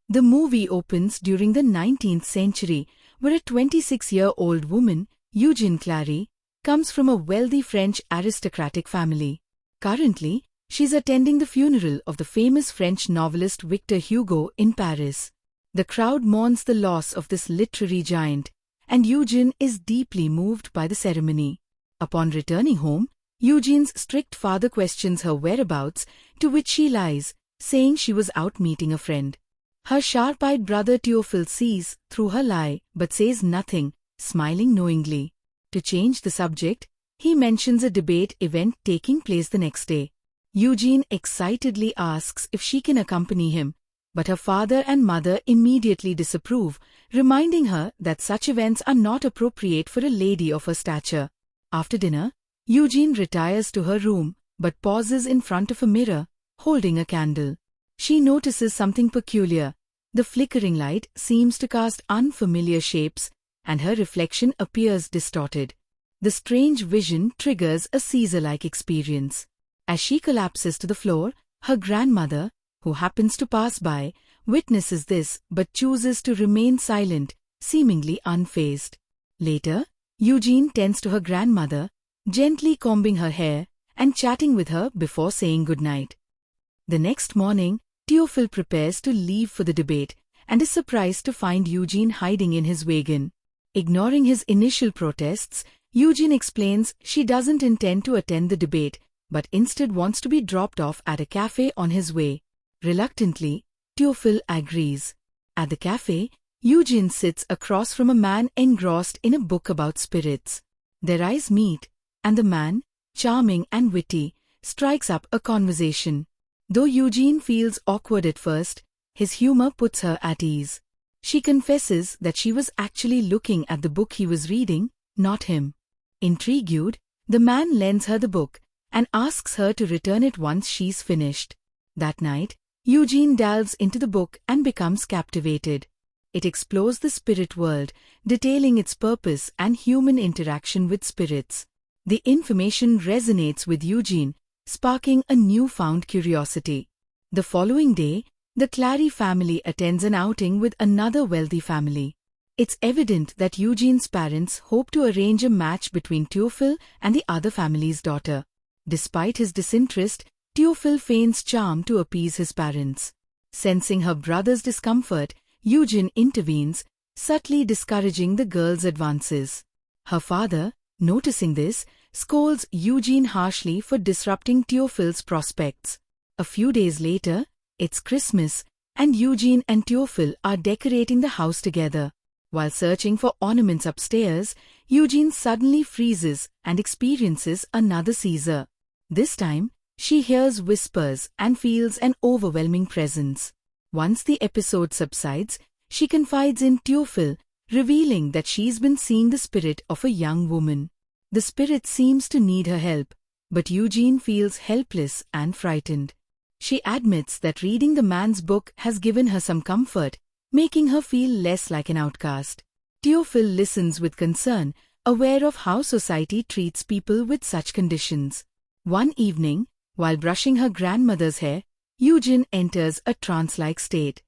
The movie opens during the 19th century, where a 26-year-old woman, Eugene Clary, comes from a wealthy French aristocratic family. Currently, she's attending the funeral of the famous French novelist Victor Hugo in Paris. The crowd mourns the loss of this literary giant, and Eugene is deeply moved by the ceremony. Upon returning home, Eugene's strict father questions her whereabouts, to which she lies, saying she was out meeting a friend. Her sharp-eyed brother Teofil sees through her lie but says nothing, smiling knowingly. To change the subject, he mentions a debate event taking place the next day. Eugene excitedly asks if she can accompany him, but her father and mother immediately disapprove, reminding her that such events are not appropriate for a lady of her stature. After dinner, Eugene retires to her room, but pauses in front of a mirror, holding a candle. She notices something peculiar. The flickering light seems to cast unfamiliar shapes, and her reflection appears distorted. The strange vision triggers a seizure-like experience. As she collapses to the floor, her grandmother, who happens to pass by, witnesses this but chooses to remain silent, seemingly unfazed. Later, Eugene tends to her grandmother, gently combing her hair and chatting with her before saying goodnight. The next morning, Teofil prepares to leave for the debate and is surprised to find Eugene hiding in his wagon. Ignoring his initial protests, Eugene explains she doesn't intend to attend the debate but instead wants to be dropped off at a cafe on his way. Reluctantly, Teofil agrees. At the cafe, Eugene sits across from a man engrossed in a book about spirits. Their eyes meet, and the man, charming and witty, strikes up a conversation. Though Eugene feels awkward at first, his humor puts her at ease. She confesses that she was actually looking at the book he was reading, not him. Intrigued, the man lends her the book and asks her to return it once she's finished. That night, Eugene delves into the book and becomes captivated. It explores the spirit world, detailing its purpose and human interaction with spirits. The information resonates with Eugene, sparking a newfound curiosity. The following day, the Clary family attends an outing with another wealthy family. It's evident that Eugene's parents hope to arrange a match between Teofil and the other family's daughter. Despite his disinterest, Teofil feigns charm to appease his parents. Sensing her brother's discomfort, Eugene intervenes, subtly discouraging the girl's advances. Her father, noticing this, scolds Eugene harshly for disrupting Teofil's prospects. A few days later, it's Christmas, and Eugene and Teofil are decorating the house together. While searching for ornaments upstairs, Eugene suddenly freezes and experiences another seizure. This time, she hears whispers and feels an overwhelming presence. Once the episode subsides, she confides in Teofil, revealing that she's been seeing the spirit of a young woman. The spirit seems to need her help, but Eugene feels helpless and frightened. She admits that reading the man's book has given her some comfort, making her feel less like an outcast. Teofil listens with concern, aware of how society treats people with such conditions. One evening, while brushing her grandmother's hair, Eugene enters a trance-like state.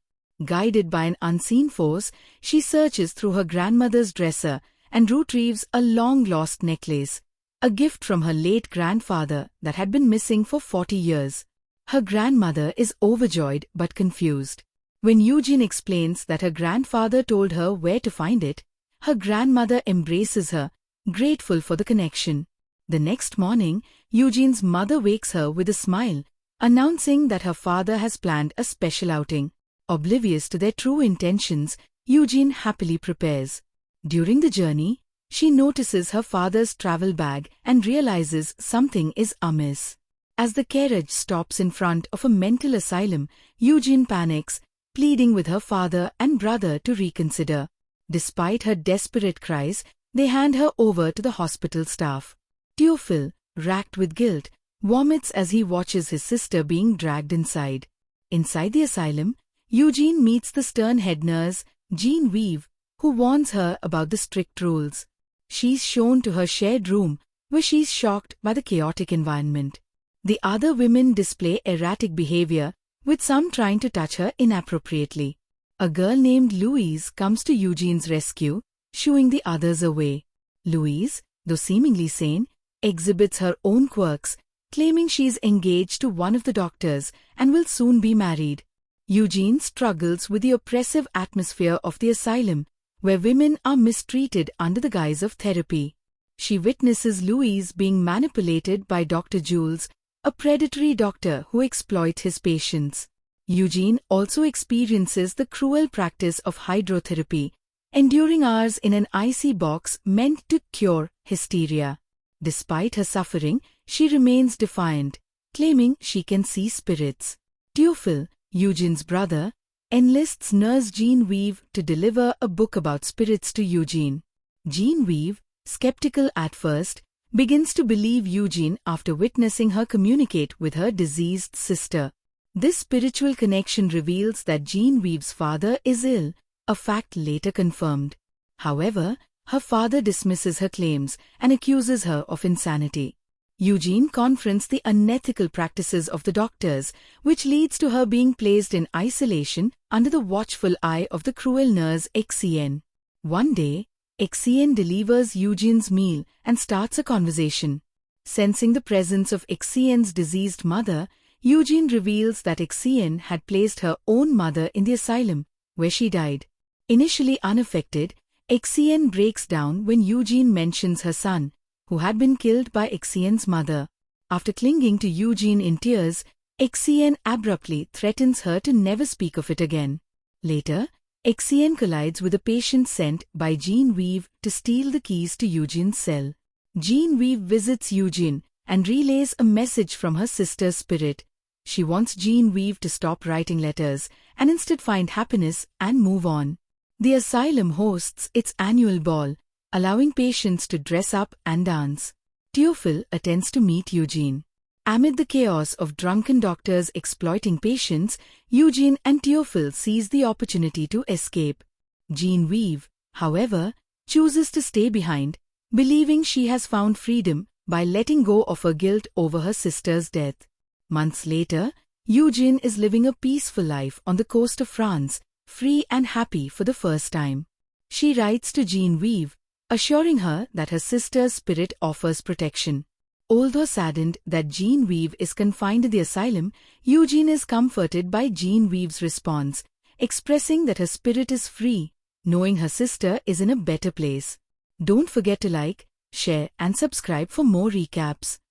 Guided by an unseen force, she searches through her grandmother's dresser and retrieves a long-lost necklace, a gift from her late grandfather that had been missing for 40 years. Her grandmother is overjoyed but confused. When Eugene explains that her grandfather told her where to find it, her grandmother embraces her, grateful for the connection. The next morning, Eugene's mother wakes her with a smile, announcing that her father has planned a special outing. Oblivious to their true intentions, Eugene happily prepares. During the journey, she notices her father's travel bag and realizes something is amiss. As the carriage stops in front of a mental asylum, Eugene panics, pleading with her father and brother to reconsider. Despite her desperate cries, they hand her over to the hospital staff. Teofil, racked with guilt, vomits as he watches his sister being dragged inside. Inside the asylum, Eugene meets the stern head nurse, Genevieve, who warns her about the strict rules. She's shown to her shared room, where she's shocked by the chaotic environment. The other women display erratic behavior, with some trying to touch her inappropriately. A girl named Louise comes to Eugene's rescue, shooing the others away. Louise, though seemingly sane, exhibits her own quirks, claiming she is engaged to one of the doctors and will soon be married. Eugene struggles with the oppressive atmosphere of the asylum, where women are mistreated under the guise of therapy. She witnesses Louise being manipulated by Dr. Jules, a predatory doctor who exploits his patients. Eugene also experiences the cruel practice of hydrotherapy, enduring hours in an icy box meant to cure hysteria. Despite her suffering, she remains defiant, claiming she can see spirits. Teofil, Eugene's brother, enlists nurse Genevieve to deliver a book about spirits to Eugene. Genevieve, skeptical at first, begins to believe Eugene after witnessing her communicate with her deceased sister. This spiritual connection reveals that Genevieve's father is ill, a fact later confirmed. However, her father dismisses her claims and accuses her of insanity. Eugene confronts the unethical practices of the doctors, which leads to her being placed in isolation under the watchful eye of the cruel nurse Xian. One day, Xian delivers Eugene's meal and starts a conversation. Sensing the presence of Xian's deceased mother, Eugene reveals that Xian had placed her own mother in the asylum, where she died. Initially unaffected, Xian breaks down when Eugene mentions her son, who had been killed by Xian's mother. After clinging to Eugene in tears, Xian abruptly threatens her to never speak of it again. Later, Xian collides with a patient sent by Genevieve to steal the keys to Eugene's cell. Genevieve visits Eugene and relays a message from her sister's spirit. She wants Genevieve to stop writing letters and instead find happiness and move on. The asylum hosts its annual ball, allowing patients to dress up and dance. Teofil attends to meet Eugene. Amid the chaos of drunken doctors exploiting patients, Eugene and Teofil seize the opportunity to escape. Genevieve, however, chooses to stay behind, believing she has found freedom by letting go of her guilt over her sister's death. Months later, Eugene is living a peaceful life on the coast of France, free and happy for the first time. She writes to Genevieve, assuring her that her sister's spirit offers protection. Although saddened that Genevieve is confined in the asylum, Eugene is comforted by Genevieve's response, expressing that her spirit is free, knowing her sister is in a better place. Don't forget to like, share and subscribe for more recaps.